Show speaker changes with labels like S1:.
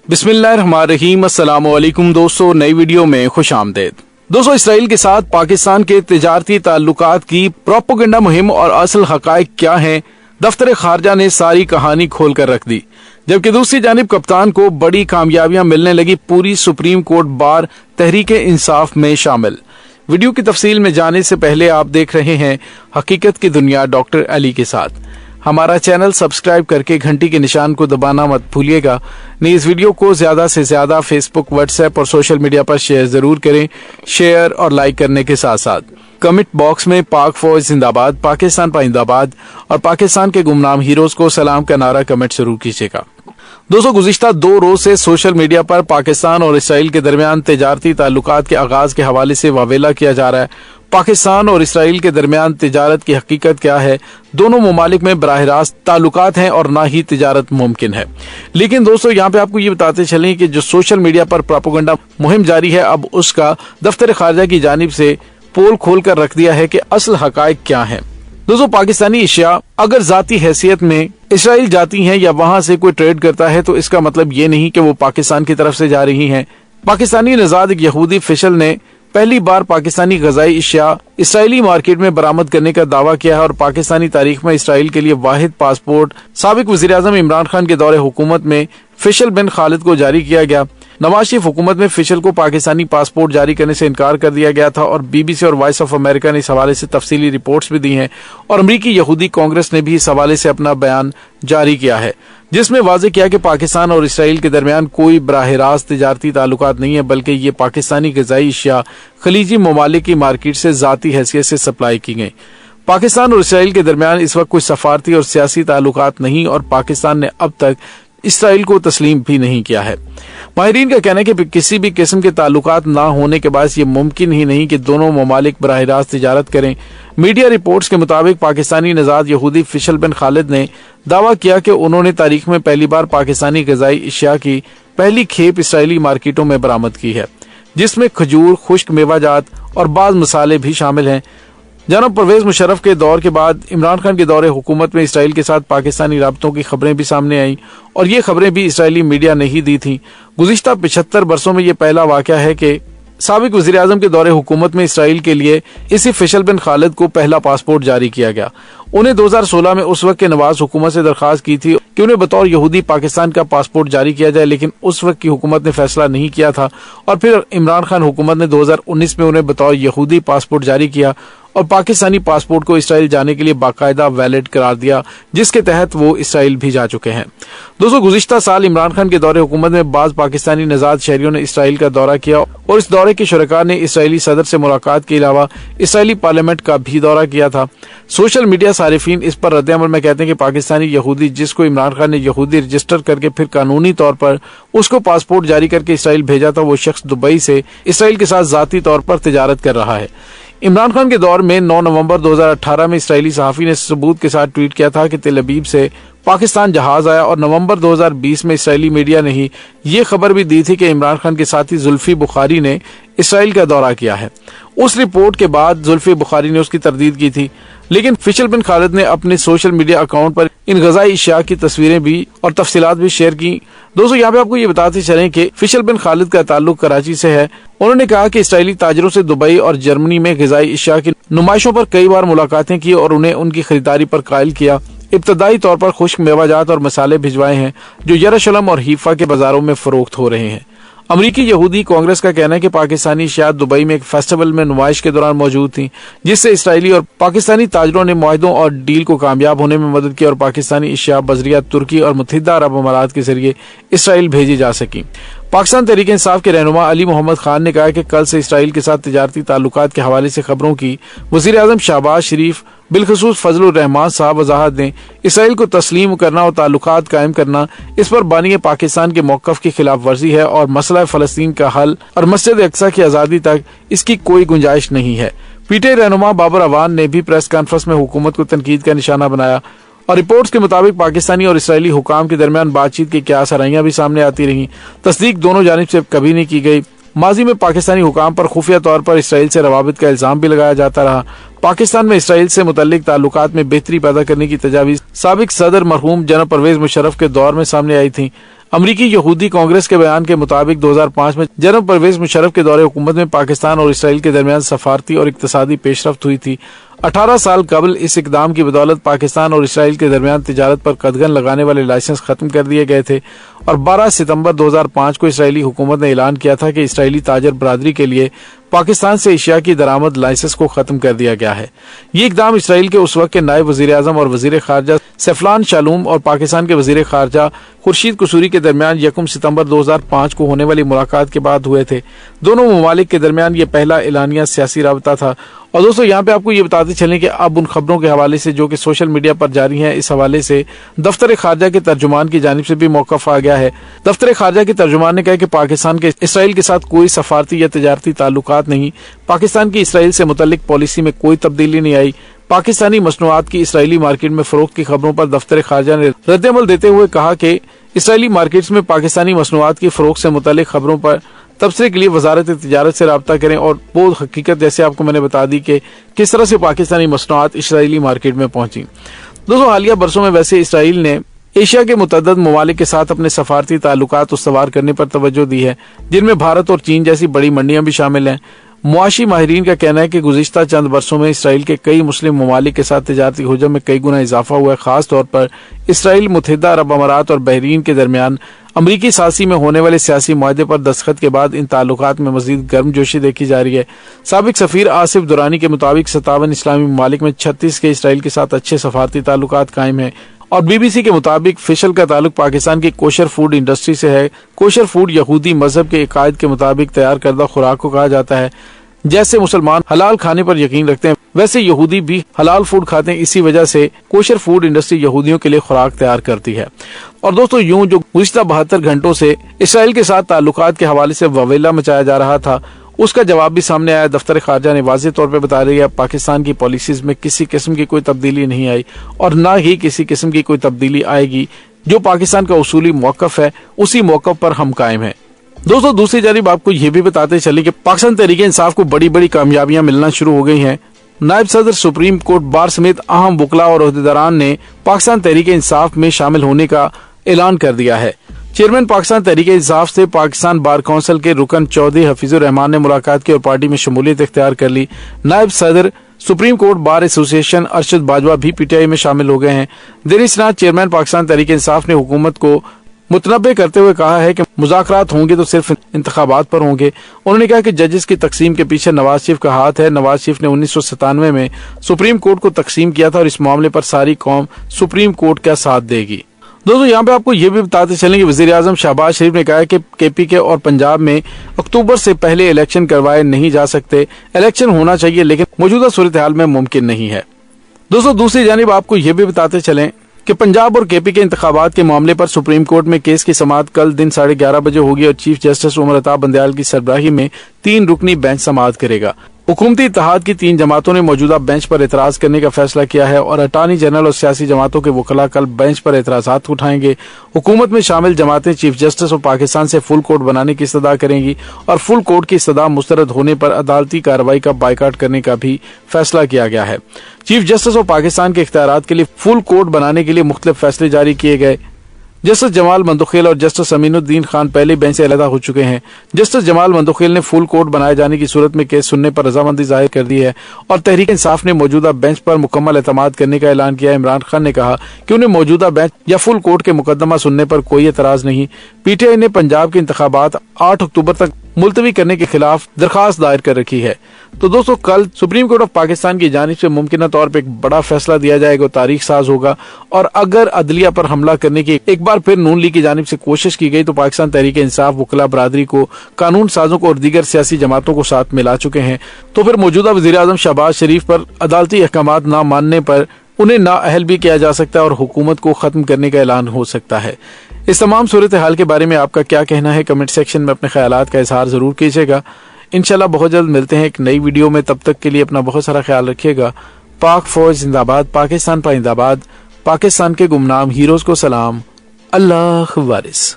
S1: बिस्मिल्लाहिर्रहमानिर्रहीम। अस्सलाम वालेकुम दोस्तों, नई वीडियो में खुश आमदेद। दोस्तों, इसराइल के साथ पाकिस्तान के तिजारती ताल्लुकात की प्रोपेगेंडा मुहिम और असल हकायक क्या हैं, दफ्तर खारजा ने सारी कहानी खोल कर रख दी। जबकि दूसरी जानिब कप्तान को बड़ी कामयाबियां मिलने लगी, पूरी supreme court bar Tehreek Insaf में शामिल। वीडियो की तफसील में जाने से पहले आप देख रहे हैं हकीकत की दुनिया डॉक्टर अली के साथ। हमारा चैनल सब्सक्राइब करके घंटी के निशान को दबाना मत भूलिएगा। नहीं, इस वीडियो को ज्यादा से ज्यादा फेसबुक, व्हाट्सएप और सोशल मीडिया पर शेयर जरूर करें। शेयर और लाइक करने के साथ साथ कमेंट बॉक्स में पाक फौज जिंदाबाद, पाकिस्तान पाइंदाबाद और पाकिस्तान के गुमनाम हीरोज को सलाम का नारा कमेंट जरूर कीजिएगा। दोस्तों, गुज़िश्ता 2 रोज से सोशल मीडिया पर पाकिस्तान और इसराइल के दरमियान तिजारती ताल्लुकात के आगाज के हवाले से वावेला किया जा रहा है। पाकिस्तान और इसराइल के दरमियान तिजारत की हकीकत क्या है? दोनों ममालिक में बराह रास्त ताल्लुकात हैं और ना ही तिजारत मुमकिन है। लेकिन दोस्तों, यहाँ पे आपको ये बताते चलें कि जो सोशल मीडिया पर प्रोपेगेंडा मुहिम जारी है, अब उसका दफ्तर खारजा की जानिब से पोल खोल कर रख दिया है कि असल हकायक क्या है। दोस्तों, पाकिस्तानी अशिया अगर जाती हैसियत में इसराइल जाती हैं या वहां से कोई ट्रेड करता है, तो इसका मतलब ये नहीं कि वो पाकिस्तान की तरफ से जा रही हैं। पाकिस्तानी नजाद एक यहूदी फिशल ने पहली बार पाकिस्तानी गजाई अशिया इसराइली मार्केट में बरामद करने का दावा किया है और पाकिस्तानी तारीख में इसराइल के लिए वाहिद पासपोर्ट साबिक वजीर आजम इमरान खान के दौरे हुकूमत में फिशल बिन खालिद को जारी किया गया। नवाज शरीफ हुकूमत में फिशल को पाकिस्तानी पासपोर्ट जारी करने से इनकार कर दिया गया था और बीबीसी और वॉइस ऑफ अमेरिका ने इस हवाले से तफसीली रिपोर्ट्स भी दी हैं और अमरीकी यहूदी कांग्रेस ने भी इस हवाले से अपना बयान जारी किया है, जिसमें वाज़ेह किया कि पाकिस्तान और इसराइल के दरमियान कोई बराह रास्त तिजारती ताल्लुकात नहीं है, बल्कि ये पाकिस्तानी ग़िज़ाई अशिया खलीजी ममालिक की मार्केट से ज़ाती हैसियत से सप्लाई की गई। पाकिस्तान और इसराइल के दरमियान इस वक्त कोई सफारती और सियासी ताल्लुकात नहीं और पाकिस्तान ने अब तक इसराइल को तस्लीम भी नहीं किया है। माहिरीन का कहना है कि किसी भी किस्म के ताल्लुकात ना होने के बाद ये मुमकिन ही नहीं कि दोनों ममालिक बराह रास्त तिजारत करें। मीडिया रिपोर्ट्स के मुताबिक पाकिस्तानी नजाद यहूदी फिशल बिन खालिद ने दावा किया कि उन्होंने तारीख में पहली बार पाकिस्तानी ग़िज़ाई अशिया की पहली खेप इसराइली मार्केटों में बरामद की है, जिसमें खजूर, खुश्क मेवाजात और बाज़ मसाले भी शामिल हैं। जनाब परवेज मुशर्रफ के दौर के बाद इमरान खान के दौरे हुकूमत में इसराइल के साथ पाकिस्तानी राब्तों की खबरें भी सामने आईं और ये खबरें भी इसराइली मीडिया ने ही दी थी। गुज़िश्ता 75 बरसों में ये पहला वाक़या है कि साबिक वज़ीर आज़म के दौरे हुकूमत में इसराइल के लिए इसी फिशल बिन खालिद को पहला पासपोर्ट जारी किया गया। उन्हें 2016 में उस वक्त के नवाज हुकूमत से दरखास्त की थी कि उन्हें बतौर यहूदी पाकिस्तान का पासपोर्ट जारी किया जाए, लेकिन उस वक्त की हुकूमत ने फैसला नहीं किया था और फिर इमरान खान हुकूमत ने 2019 में उन्हें बतौर यहूदी पासपोर्ट जारी किया और पाकिस्तानी पासपोर्ट को इसराइल जाने के लिए बाकायदा वैलिड करार दिया, जिसके तहत वो इसराइल भी जा चुके हैं। दोस्तों, गुज़िश्ता साल इमरान खान के दौरे हुकूमत में बाज़ पाकिस्तानी नजाद शहरियों ने इसराइल का दौरा किया और इस दौरे के शुरका ने इसराइली सदर से मुलाकात के अलावा इसराइली पार्लियामेंट का भी दौरा किया था। सोशल मीडिया सारिफीन इस पर रद्द-ए-अमल में कहते हैं कि पाकिस्तानी यहूदी जिसको इमरान खान ने यहूदी रजिस्टर करके फिर कानूनी तौर पर उसको पासपोर्ट जारी करके इसराइल भेजा था, वो शख्स दुबई से इसराइल के साथ जाती तौर पर तिजारत कर रहा है। इमरान खान के दौर में 9 नवंबर 2018 में इसराइली सहाफ़ी ने सबूत के साथ ट्वीट किया था कि तेल अवीव से पाकिस्तान जहाज आया और नवंबर 2020 में इसराइली मीडिया ने ही ये खबर भी दी थी कि इमरान खान के साथी जुल्फी बुखारी ने इसराइल का दौरा किया है। उस रिपोर्ट के बाद जुल्फी बुखारी ने उसकी तरदीद की थी, लेकिन फिशल बिन खालिद ने अपने सोशल मीडिया अकाउंट पर इन ग़िज़ाई अशिया की तस्वीरें भी और तफसीलात भी शेयर की। दोस्तों, यहाँ पे आपको ये बताते चलें कि फिशल बिन खालिद का ताल्लुक कराची से है। उन्होंने कहा कि इसराइली ताजरों से दुबई और जर्मनी में ग़िज़ाई अशिया की नुमाइशों पर कई बार मुलाकातें की और उन्हें उनकी खरीदारी पर कायल किया। इब्तदाई तौर पर खुश्क मेवाजात और मसाले भिजवाए हैं जो यरूशलेम और हीफा के बाजारों में फरोख्त हो रहे हैं। अमरीकी यहूदी कांग्रेस का कहना है कि पाकिस्तानी अशिया दुबई में एक फेस्टिवल में नुमाइश के दौरान मौजूद थी, जिससे इसराइली और पाकिस्तानी ताजरों ने मुआहदों और डील को कामयाब होने में मदद की और पाकिस्तानी अशिया बजरिया तुर्की और मुत्तहिदा अरब अमारात के जरिए इसराइल भेजी जा सकी। पाकिस्तान तहरीक इंसाफ के रहनुमा अली मोहम्मद खान ने कहा कि कल से इसराइल के साथ तिजारती ताल्लुकात के हवाले से खबरों की वज़ीर आज़म शहबाज शरीफ बिलखसूस फजलुर रहमान साहब वजाहत दें। इसराइल को तस्लीम करना और ताल्लुकात कायम करना इस पर बानी पाकिस्तान के मौक़िफ़ की खिलाफ वर्जी है और मसला फ़लस्तीन का हल और मस्जिद अक्सा की आज़ादी तक इसकी कोई गुंजाइश नहीं है। पीटीआई रहनुमा बाबर अवान ने भी प्रेस कॉन्फ्रेंस में हुकूमत को तनकीद का निशाना बनाया और रिपोर्ट्स के मुताबिक पाकिस्तानी और इसराइली हुकाम के दरमियान बातचीत की क्या सराहियां भी सामने आती रहीं। तस्दीक दोनों जानिब से कभी नहीं की गई। माजी में पाकिस्तानी हुकाम पर खुफिया तौर पर इसराइल से रवाबित का इल्जाम भी लगाया जाता रहा। पाकिस्तान में इसराइल से मुतल्लिक ताल्लुकात में बेहतरी पैदा करने की तजावीज़ साबिक सदर मरहूम जनरल परवेज मुशर्रफ के दौर में सामने आई थी। امریکی یہودی کانگریس کے بیان کے مطابق 2005 میں جنرل پرویز مشرف کے دور حکومت میں پاکستان اور اسرائیل کے درمیان سفارتی اور اقتصادی پیش رفت ہوئی تھی۔ 18 سال قبل اس اقدام کی بدولت پاکستان اور اسرائیل کے درمیان تجارت پر قدغن لگانے والے لائسنس ختم کر دیے گئے تھے، اور 12 ستمبر 2005 کو اسرائیلی حکومت نے اعلان کیا تھا کہ اسرائیلی تاجر برادری کے لیے پاکستان سے اشیاء کی درآمد لائسنس کو ختم کر دیا گیا ہے۔ یہ اقدام اسرائیل کے اس وقت کے نائب وزیر اعظم اور وزیر خارجہ سیفلان شالوم اور پاکستان کے وزیر خارجہ خورشید قصوری کے درمیان 1 ستمبر 2005 کو ہونے والی ملاقات کے بعد ہوئے تھے۔ دونوں ممالک کے درمیان یہ پہلا اعلانیہ سیاسی رابطہ تھا۔ اور دوستو یہاں پہ آپ کو یہ بتاتے چلیں کہ اب ان خبروں کے حوالے سے جو کہ سوشل میڈیا پر جاری ہیں، اس حوالے سے دفتر خارجہ کے ترجمان کی جانب سے بھی موقف آ گیا ہے۔ دفتر خارجہ کے ترجمان نے کہا کہ پاکستان کے اسرائیل کے ساتھ کوئی سفارتی یا تجارتی تعلقات نہیں، پاکستان کی اسرائیل سے متعلق پالیسی میں کوئی تبدیلی نہیں آئی۔ پاکستانی مصنوعات کی اسرائیلی مارکیٹ میں فروخت کی خبروں پر دفتر خارجہ نے رد عمل دیتے ہوئے کہا کہ اسرائیلی مارکیٹس میں پاکستانی مصنوعات کی فروخت سے متعلق خبروں پر تبصرے کے لیے وزارت تجارت سے رابطہ کریں، اور وہ حقیقت جیسے آپ کو میں نے بتا دی کہ کس طرح سے پاکستانی مصنوعات اسرائیلی مارکیٹ میں پہنچی۔ دوستو حالیہ برسوں میں ویسے اسرائیل نے ایشیا کے متعدد ممالک کے ساتھ اپنے سفارتی تعلقات استوار کرنے پر توجہ دی ہے، جن میں بھارت اور چین جیسی بڑی منڈیاں بھی شامل ہیں۔ معاشی ماہرین کا کہنا ہے کہ گزشتہ چند برسوں میں اسرائیل کے کئی مسلم ممالک کے ساتھ تجارتی حجم میں کئی گنا اضافہ ہوا ہے۔ خاص طور پر اسرائیل، متحدہ عرب امارات اور بحرین کے درمیان امریکی سازی میں ہونے والے سیاسی معاہدے پر دستخط کے بعد ان تعلقات میں مزید گرم جوشی دیکھی جا رہی ہے۔ سابق سفیر آصف درانی کے مطابق 57 اسلامی ممالک میں 36 کے اسرائیل کے ساتھ اچھے سفارتی تعلقات قائم ہیں، اور بی بی سی کے مطابق فشل کا تعلق پاکستان کی کوشر فوڈ انڈسٹری سے ہے۔ کوشر فوڈ یہودی مذہب کے عقائد کے مطابق تیار کردہ خوراک کو کہا جاتا ہے۔ جیسے مسلمان حلال کھانے پر یقین رکھتے ہیں، ویسے یہودی بھی حلال فوڈ کھاتے ہیں۔ اسی وجہ سے کوشر فوڈ انڈسٹری یہودیوں کے لیے خوراک تیار کرتی ہے۔ اور دوستو یوں جو گزشتہ 72 گھنٹوں سے اسرائیل کے ساتھ تعلقات کے حوالے سے وویلا مچایا جا رہا تھا، اس کا جواب بھی سامنے آیا۔ دفتر خارجہ نے واضح طور پہ بتا دیا پاکستان کی پالیسیز میں کسی قسم کی کوئی تبدیلی نہیں آئی، اور نہ ہی کسی قسم کی کوئی تبدیلی آئے گی۔ جو پاکستان کا اصولی موقف ہے اسی موقف پر ہم قائم ہیں۔ دوستو دوسری جانب آپ کو یہ بھی بتاتے چلیں کہ پاکستان تحریک انصاف کو بڑی بڑی کامیابیاں ملنا شروع ہو گئی ہیں۔ نائب صدر سپریم کورٹ بار سمیت اہم وکلاء اور عہدیداران نے پاکستان تحریک انصاف میں شامل ہونے کا اعلان کر دیا ہے۔ چیئرمین پاکستان تحریک انصاف سے پاکستان بار کونسل کے رکن چودھری حفیظ الرحمان نے ملاقات کی اور پارٹی میں شمولیت اختیار کر لی۔ نائب صدر سپریم کورٹ بار ایسوسی ایشن ارشد باجوہ بھی پی ٹی آئی میں شامل ہو گئے ہیں۔ دیر اسناد چیئرمین پاکستان تحریک انصاف نے حکومت کو متنبع کرتے ہوئے کہا ہے کہ مذاکرات ہوں گے تو صرف انتخابات پر ہوں گے۔ انہوں نے کہا کہ ججز کی تقسیم کے پیچھے نواز شریف کا ہاتھ ہے۔ نواز شریف نے 1997 میں سپریم کورٹ کو تقسیم کیا تھا، اور اس معاملے پر ساری قوم سپریم کورٹ کا ساتھ دے گی۔ دوستو یہاں پہ آپ کو یہ بھی بتاتے چلیں کہ وزیر اعظم شہباز شریف نے کہا ہے کہ کے پی کے اور پنجاب میں اکتوبر سے پہلے الیکشن کروائے نہیں جا سکتے۔ الیکشن ہونا چاہیے لیکن موجودہ صورتحال میں ممکن نہیں ہے۔ دوستو دوسری جانب آپ کو یہ بھی بتاتے چلیں کہ پنجاب اور کے پی کے انتخابات کے معاملے پر سپریم کورٹ میں کیس کی سماعت کل دن 11:30 بجے ہوگی، اور چیف جسٹس عمر عطا بندیال کی سربراہی میں 3 رکنی بینچ سماعت کرے گا۔ حکومتی اتحاد کی 3 جماعتوں نے موجودہ بینچ پر اعتراض کرنے کا فیصلہ کیا ہے، اور اٹارنی جنرل اور سیاسی جماعتوں کے وکلاء کل بینچ پر اعتراضات اٹھائیں گے۔ حکومت میں شامل جماعتیں چیف جسٹس اور پاکستان سے فل کورٹ بنانے کی استدعا کریں گی، اور فل کورٹ کی استدعا مسترد ہونے پر عدالتی کارروائی کا بائیکاٹ کرنے کا بھی فیصلہ کیا گیا ہے۔ چیف جسٹس اور پاکستان کے اختیارات کے لیے فل کورٹ بنانے کے لیے مختلف فیصلے جاری کیے گئے۔ جسٹس جمال مندوخیل اور جسٹس امین الدین خان پہلے بینچ سے علیحدہ ہو چکے ہیں۔ جسٹس جمال مندوخیل نے فل کورٹ بنائے جانے کی صورت میں کیس سننے پر رضامندی ظاہر کر دی ہے، اور تحریک انصاف نے موجودہ بینچ پر مکمل اعتماد کرنے کا اعلان کیا ہے۔ عمران خان نے کہا کہ انہیں موجودہ بینچ یا فل کورٹ کے مقدمہ سننے پر کوئی اعتراض نہیں۔ پی ٹی آئی نے پنجاب کے انتخابات 8 اکتوبر تک ملتوی کرنے کے خلاف درخواست دائر کر رکھی ہے۔ تو دوستو کل سپریم کورٹ آف پاکستان کی جانب سے ممکنہ طور پر ایک بڑا فیصلہ دیا جائے گا، تاریخ ساز ہوگا، اور اگر عدلیہ پر حملہ کرنے کی ایک بار پھر نون لیگ کی جانب سے کوشش کی گئی تو پاکستان تحریک انصاف وکلاء برادری کو، قانون سازوں کو اور دیگر سیاسی جماعتوں کو ساتھ ملا چکے ہیں، تو پھر موجودہ وزیر اعظم شہباز شریف پر عدالتی احکامات نہ ماننے پر انہیں نااہل بھی کیا جا سکتا ہے اور حکومت کو ختم کرنے کا اعلان ہو سکتا ہے۔ اس تمام صورتحال کے بارے میں آپ کا کیا کہنا ہے؟ کمنٹ سیکشن میں اپنے خیالات کا اظہار ضرور کیجیے گا۔ انشاءاللہ بہت جلد ملتے ہیں ایک نئی ویڈیو میں، تب تک کے لیے اپنا بہت سارا خیال رکھیے گا۔ پاک فوج زندہ باد، پاکستان پائندہ باد، پاکستان کے گمنام ہیروز کو سلام، اللہ وارث۔